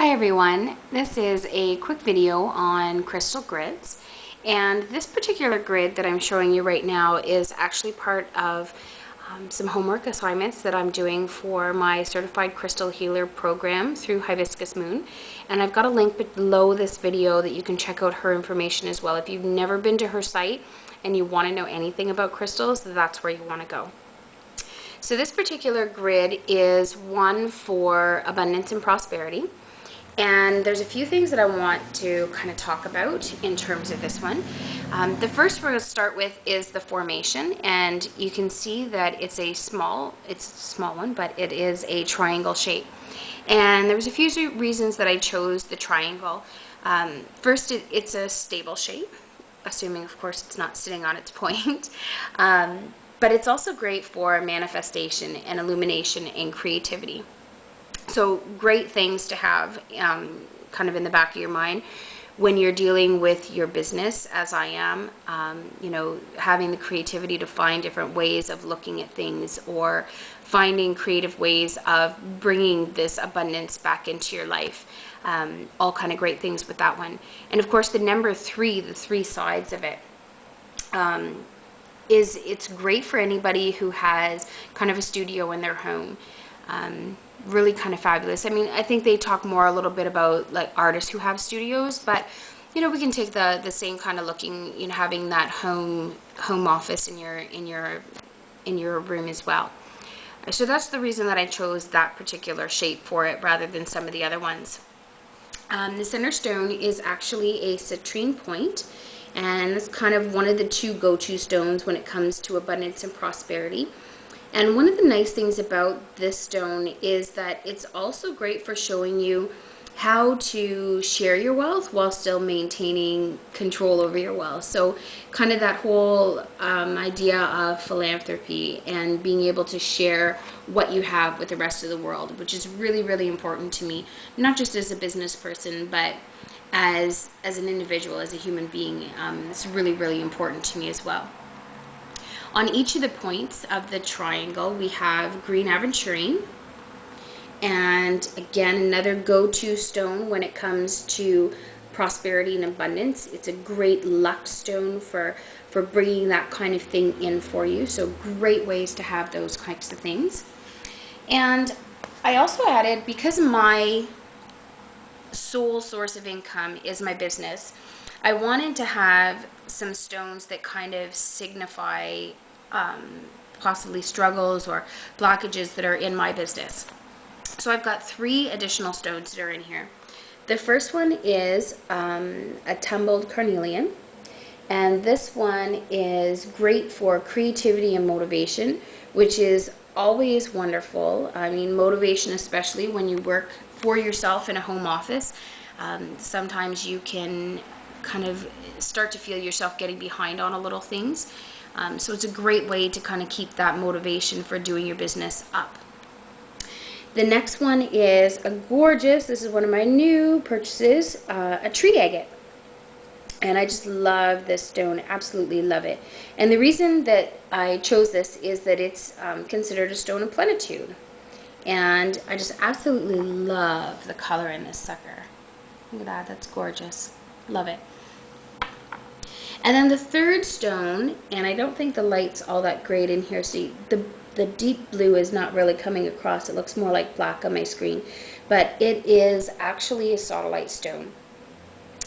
Hi everyone, this is a quick video on crystal grids, and this particular grid that I'm showing you right now is actually part of some homework assignments that I'm doing for my Certified Crystal Healer program through Hibiscus Moon. And I've got a link below this video that you can check out her information as well. If you've never been to her site and you want to know anything about crystals, that's where you want to go. So this particular grid is one for abundance and prosperity. And there's a few things that I want to kind of talk about in terms of this one. The first we're going to start with is the formation, and you can see that it's a small one, but it is a triangle shape. And there was a few reasons that I chose the triangle. First, it's a stable shape, assuming of course it's not sitting on its point. But it's also great for manifestation and illumination and creativity. So great things to have kind of in the back of your mind when you're dealing with your business, as I am, having the creativity to find different ways of looking at things or finding creative ways of bringing this abundance back into your life. All kind of great things with that one. And of course the number 3, the 3 sides of it, it's great for anybody who has kind of a studio in their home. Really kind of fabulous. I mean, I think they talk more a little bit about like artists who have studios, but we can take the same kind of looking, having that home office in your room as well. So that's the reason that I chose that particular shape for it rather than some of the other ones. The center stone is actually a citrine point, and it's kind of one of the 2 go-to stones when it comes to abundance and prosperity. And one of the nice things about this stone is that it's also great for showing you how to share your wealth while still maintaining control over your wealth. So kind of that whole idea of philanthropy and being able to share what you have with the rest of the world, which is really, really important to me, not just as a business person, but as an individual, as a human being. It's really, really important to me as well. On each of the points of the triangle, we have green aventurine, and again, another go-to stone when it comes to prosperity and abundance. It's a great luck stone for bringing that kind of thing in for you, so great ways to have those types of things. And I also added, because my sole source of income is my business, I wanted to have some stones that kind of signify possibly struggles or blockages that are in my business. So I've got 3 additional stones that are in here. The first one is a tumbled carnelian, and this one is great for creativity and motivation, which is always wonderful. I mean, motivation, especially when you work for yourself in a home office. Sometimes you can kind of start to feel yourself getting behind on a little things. So it's a great way to kind of keep that motivation for doing your business up. The next one is a gorgeous, this is one of my new purchases, a tree agate. And I just love this stone, absolutely love it. And the reason that I chose this is that it's considered a stone of plenitude. And I just absolutely love the color in this sucker. Look at that, that's gorgeous. Love it. And then the third stone, and I don't think the light's all that great in here, see the deep blue is not really coming across. It looks more like black on my screen, but it is actually a sodalite stone.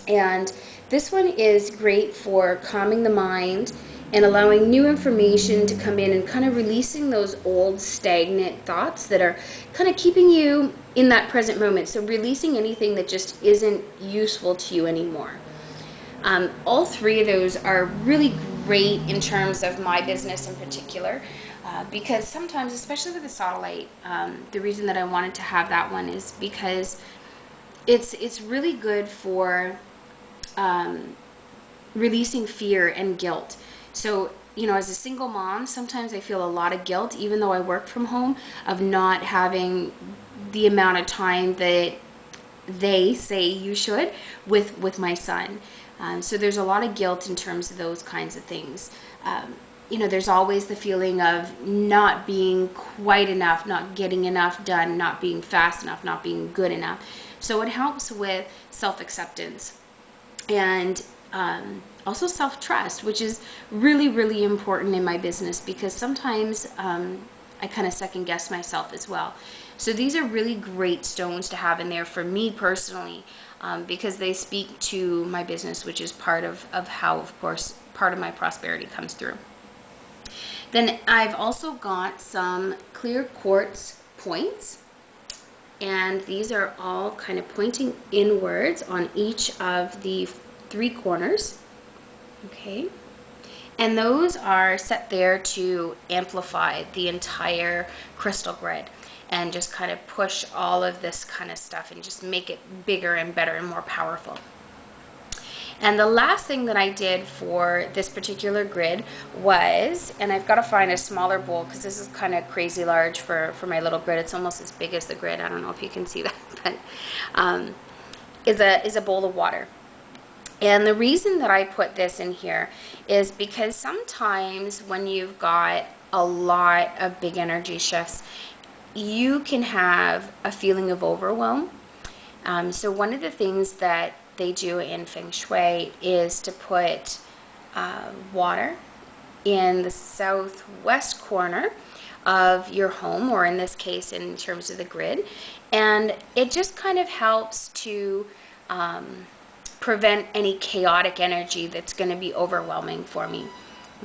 And this one is great for calming the mind and allowing new information to come in and kind of releasing those old stagnant thoughts that are kind of keeping you in that present moment. So releasing anything that just isn't useful to you anymore. All 3 of those are really great in terms of my business in particular, because sometimes, especially with the sodalite, the reason that I wanted to have that one is because it's really good for releasing fear and guilt. So, as a single mom, sometimes I feel a lot of guilt, even though I work from home, of not having the amount of time that they say you should with my son. So there's a lot of guilt in terms of those kinds of things. there's always the feeling of not being quite enough, not getting enough done, not being fast enough, not being good enough. So it helps with self-acceptance and also self-trust, which is really, really important in my business, because sometimes I kind of second guess myself as well. So these are really great stones to have in there for me personally, because they speak to my business, which is part of how, of course, part of my prosperity comes through. Then I've also got some clear quartz points, and these are all kind of pointing inwards on each of the 3 corners. Okay, and those are set there to amplify the entire crystal grid and just kind of push all of this kind of stuff and just make it bigger and better and more powerful. And the last thing that I did for this particular grid was, and I've got to find a smaller bowl because this is kind of crazy large for my little grid. It's almost as big as the grid. I don't know if you can see that, but is a bowl of water. And the reason that I put this in here is because sometimes when you've got a lot of big energy shifts, you can have a feeling of overwhelm. So one of the things that they do in Feng Shui is to put water in the southwest corner of your home, or in this case in terms of the grid, and it just kind of helps to prevent any chaotic energy that's going to be overwhelming for me.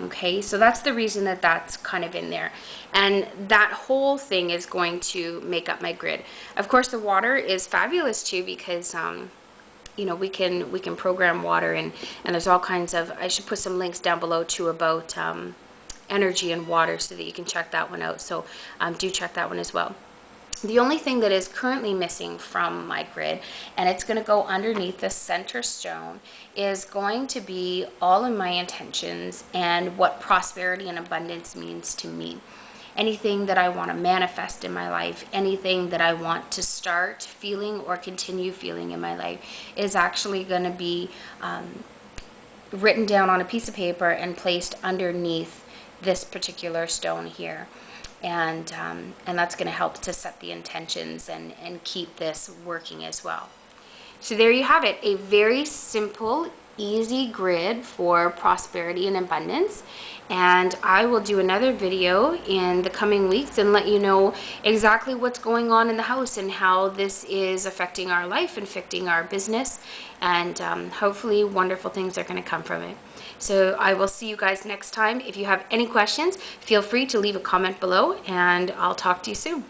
Okay, so that's the reason that that's kind of in there, and that whole thing is going to make up my grid. Of course, the water is fabulous too, because we can program water, and there's all kinds of, I should put some links down below too about energy and water so that you can check that one out. So do check that one as well. The only thing that is currently missing from my grid, and it's going to go underneath the center stone, is going to be all of my intentions and what prosperity and abundance means to me. Anything that I want to manifest in my life, anything that I want to start feeling or continue feeling in my life, is actually going to be written down on a piece of paper and placed underneath this particular stone here. And that's going to help to set the intentions and keep this working as well. So there you have it, a very simple, easy grid for prosperity and abundance. And I will do another video in the coming weeks and let you know exactly what's going on in the house and how this is affecting our life and affecting our business, and hopefully wonderful things are going to come from it. So I will see you guys next time. If you have any questions, feel free to leave a comment below, and I'll talk to you soon.